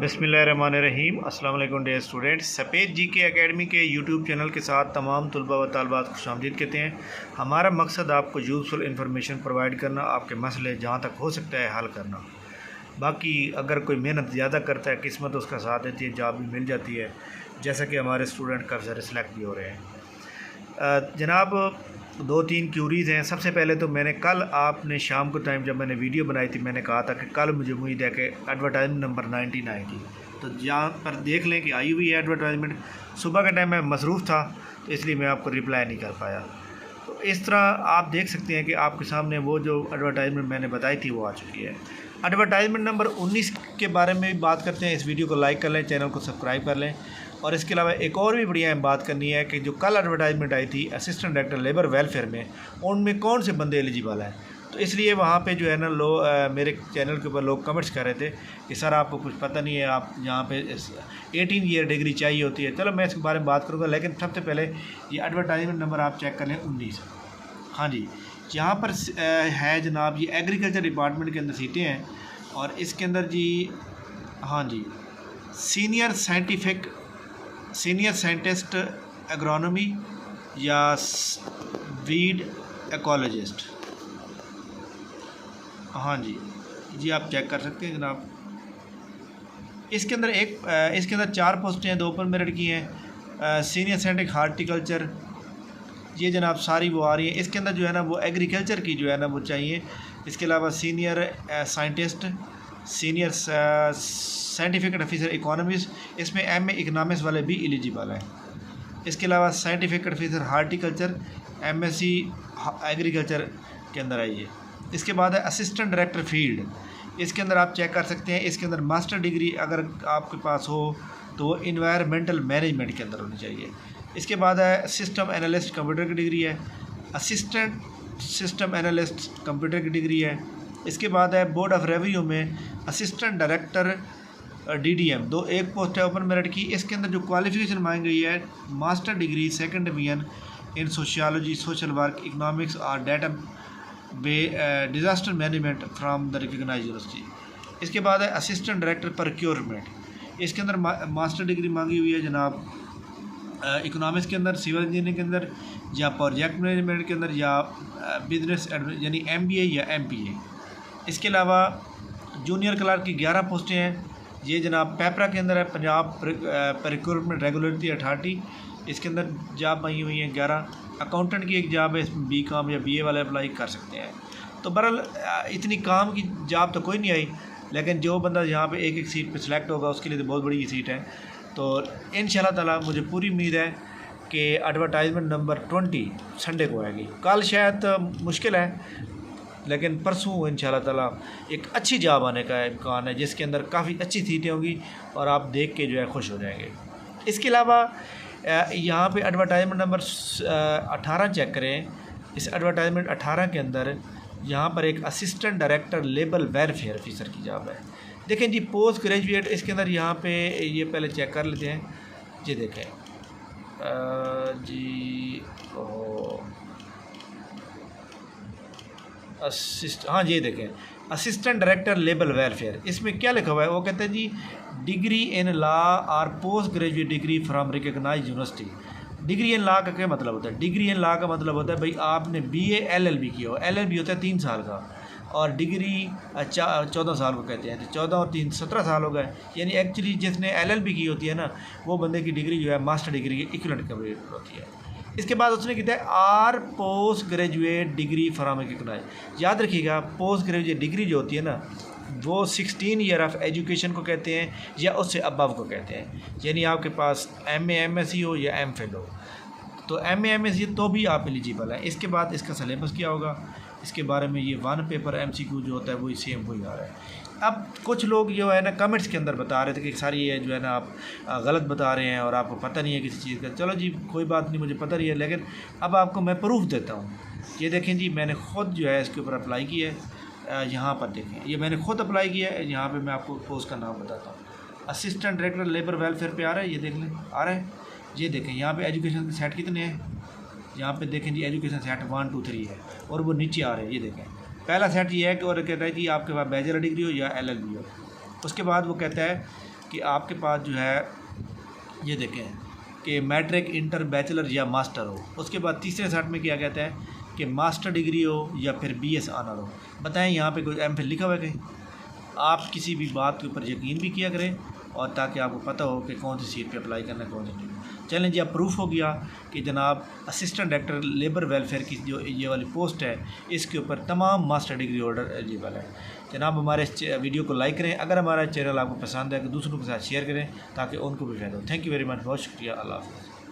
बिस्मिल्लाहिर्रहमानिर्रहीम। अस्सलाम वालेकुम डियर स्टूडेंट्स। सफ़ेद जीके एकेडमी के यूट्यूब चैनल के साथ तमाम तलबा व तालिबात को खुशामदीद कहते हैं। हमारा मकसद आपको यूज़फुल इंफॉर्मेशन प्रोवाइड करना, आपके मसले जहाँ तक हो सकता है हल करना। बाकी अगर कोई मेहनत ज़्यादा करता है, किस्मत उसका साथ देती है, जॉब भी मिल जाती है, जैसा कि हमारे स्टूडेंट काफ़ी सारे सिलेक्ट भी हो रहे हैं। जनाब 2-3 क्यूरीज़ हैं। सबसे पहले तो मैंने कल आपने शाम को टाइम जब मैंने वीडियो बनाई थी, मैंने कहा था कि कल मुझे उम्मीद है कि एडवर्टाइजमेंट नंबर 99 आएगी। तो यहाँ पर देख लें कि आई हुई है एडवर्टाइजमेंट। सुबह के टाइम मैं मसरूफ़ था तो इसलिए मैं आपको रिप्लाई नहीं कर पाया। तो इस तरह आप देख सकते हैं कि आपके सामने वो जो एडवर्टाइजमेंट मैंने बताई थी वो आ चुकी है। एडवर्टाइजमेंट नंबर 19 के बारे में भी बात करते हैं। इस वीडियो को लाइक कर लें, चैनल को सब्सक्राइब कर लें। और इसके अलावा एक और भी बढ़िया बात करनी है कि जो कल एडवर्टाइजमेंट आई थी असिस्टेंट डायरेक्टर लेबर वेलफेयर में, उनमें कौन से बंदे एलिजिबल हैं। तो इसलिए वहाँ पे जो है ना मेरे चैनल के ऊपर लोग कमेंट्स कर रहे थे कि सर आपको कुछ पता नहीं है, आप यहाँ पे 18 ईयर डिग्री चाहिए होती है। चलो मैं इसके बारे में बात करूँगा, लेकिन सबसे पहले ये एडवर्टाइजमेंट नंबर आप चेक कर लें 19। हाँ जी, यहाँ पर है जनाब, ये एग्रीकल्चर डिपार्टमेंट के अंदर सीटें हैं और इसके अंदर जी हाँ जी सीनियर साइंटिस्ट एग्रोनॉमी या वीड एकोलॉजिस्ट। हाँ जी आप चेक कर सकते हैं जनाब। इसके अंदर 4 पोस्टें हैं, 2 ओपन मेरिट की हैं। सीनियर साइंटिफिक हार्टिकल्चर, ये जनाब सारी वो आ रही है। इसके अंदर जो है ना वो एग्रीकल्चर की जो है ना वो चाहिए। इसके अलावा senior scientist, senior scientific officer economist, इसमें MA इकनॉमिक्स वाले भी एलिजिबल हैं। इसके अलावा scientific officer horticulture, MSc agriculture के अंदर आई है। इसके बाद है असिस्टेंट डायरेक्टर फील्ड, इसके अंदर आप चेक कर सकते हैं। इसके अंदर मास्टर डिग्री अगर आपके पास हो तो वो इन्वायरमेंटल मैनेजमेंट के अंदर होनी चाहिए। इसके बाद है सिस्टम एनालिस्ट कंप्यूटर की डिग्री है, असिस्टेंट सिस्टम एनालिस्ट कंप्यूटर की डिग्री है। इसके बाद है बोर्ड ऑफ रेवेन्यू में असिस्टेंट डायरेक्टर DDM, एक पोस्ट है ओपन मेरिट की। इसके अंदर जो क्वालिफिकेशन मांगी गई है master degree second division in sociology, social work, economics और data disaster management from the recognised university. इसके बाद है असिस्टेंट डायरेक्टर प्रोक्योरमेंट, इसके अंदर मास्टर डिग्री मांगी हुई है जनाब इकोनॉमिक्स के अंदर, सिविल इंजीनियरिंग के अंदर या प्रोजेक्ट मैनेजमेंट के अंदर या बिजनेस यानी MBA या MPA। इसके अलावा जूनियर क्लर्क की 11 पोस्टें हैं। ये जनाब पेपरा के अंदर है, पंजाब रिक्रूटमेंट रेगुलेटरी अथॉरिटी, इसके अंदर जॉब आई हुई हैं 11। अकाउंटेंट की एक जॉब है, इसमें BCom या BA वाले अप्लाई कर सकते हैं। तो बहरहाल इतनी काम की जॉब तो कोई नहीं आई, लेकिन जो बंदा यहाँ पे एक सीट पे सिलेक्ट होगा उसके लिए तो बहुत बड़ी सीट है। तो इंशाल्लाह ताला मुझे पूरी उम्मीद है कि एडवर्टाइजमेंट नंबर 20 संडे को आएगी। कल शायद मुश्किल है, लेकिन परसों इंशाल्लाह ताला एक अच्छी जॉब आने का इम्कान है, जिसके अंदर काफ़ी अच्छी सीटें होंगी और आप देख के जो है खुश हो जाएंगे। इसके अलावा यहाँ पे एडवर्टाइजमेंट नंबर 18 चेक करें। इस एडवर्टाइजमेंट 18 के अंदर यहाँ पर एक assistant director labour welfare officer की जॉब है। देखें जी पोस्ट ग्रेजुएट, इसके अंदर यहाँ पे ये पहले चेक कर लेते हैं जी। देखें हाँ ये देखें असिस्टेंट डायरेक्टर लेबर वेलफेयर, इसमें क्या लिखा हुआ है, वो कहते हैं जी डिग्री इन लॉ और post graduate degree from recognised university. Degree in law का क्या मतलब होता है? डिग्री इन लॉ का मतलब होता है भाई आपने BA LLB किया हो। LLB होता है 3 साल का और डिग्री 14 साल को कहते हैं। तो 14 और 3 17 साल हो गए, यानी एक्चुअली जिसने LLB की होती है ना वो बंदे की डिग्री जो है मास्टर डिग्री की इक्विवेलेंट कंप्लीट होती है। इसके बाद उसने किया है or post graduate degree from recognised. याद रखिएगा पोस्ट ग्रेजुएट डिग्री जो होती है ना वो 16 ईयर ऑफ एजुकेशन को कहते हैं या उससे अबव को कहते हैं। यानी आपके पास MA MSc हो या MPhil हो, तो MA MSc तो भी आप एलिजिबल हैं। इसके बाद इसका सिलेबस क्या होगा, इसके बारे में ये 1 पेपर MCQ जो होता है वही सेम वही आ रहा है। अब कुछ लोग जो है ना कमेंट्स के अंदर बता रहे थे कि सारी ये जो है ना आप गलत बता रहे हैं और आपको पता नहीं है किसी चीज़ का। चलो जी कोई बात नहीं, मुझे पता नहीं है, लेकिन अब आपको मैं प्रूफ देता हूँ। ये देखें जी मैंने ख़ुद जो है इसके ऊपर अप्लाई किया है। यहाँ पर देखें ये मैंने ख़ुद अप्लाई किया है। यहाँ पे मैं आपको पोस्ट का नाम बताता हूँ, असिस्टेंट डायरेक्टर लेबर वेलफेयर पे आ रहा है, ये देख लें आ रहा है। ये देखें यहाँ पे एजुकेशन के सेट कितने हैं, यहाँ पे देखें जी एजुकेशन सेट 1 2 3 है और वो नीचे आ रहे हैं। ये देखें पहला सेट ये है कि और कहता है कि आपके पास बैचलर डिग्री हो या LLB हो। उसके बाद वो कहता है कि आपके पास जो है ये देखें कि मैट्रिक, इंटर, बैचलर या मास्टर हो। उसके बाद तीसरे सेट में क्या कहता है कि मास्टर डिग्री हो या फिर BS ऑनर हो। बताएं यहाँ पे कोई MPhil लिखा हुआ है कहीं? आप किसी भी बात के ऊपर यकीन भी किया करें और ताकि आपको पता हो कि कौन सी सीट पे अप्लाई करना है, कौन सी नहीं। चलें जी, अब प्रूफ हो गया कि जनाब असिस्टेंट डायरेक्टर लेबर वेलफेयर की जो ये वाली पोस्ट है, इसके ऊपर तमाम मास्टर डिग्री होल्डर एलिजिबल है। जनाब हमारे इस वीडियो को लाइक करें, अगर हमारा चैनल आपको पसंद है तो दूसरों के साथ शेयर करें ताकि उनको भी फ़ायदा हो। थैंक यू वेरी मच, बहुत शुक्रिया, अल्लाह हाफ़िज़।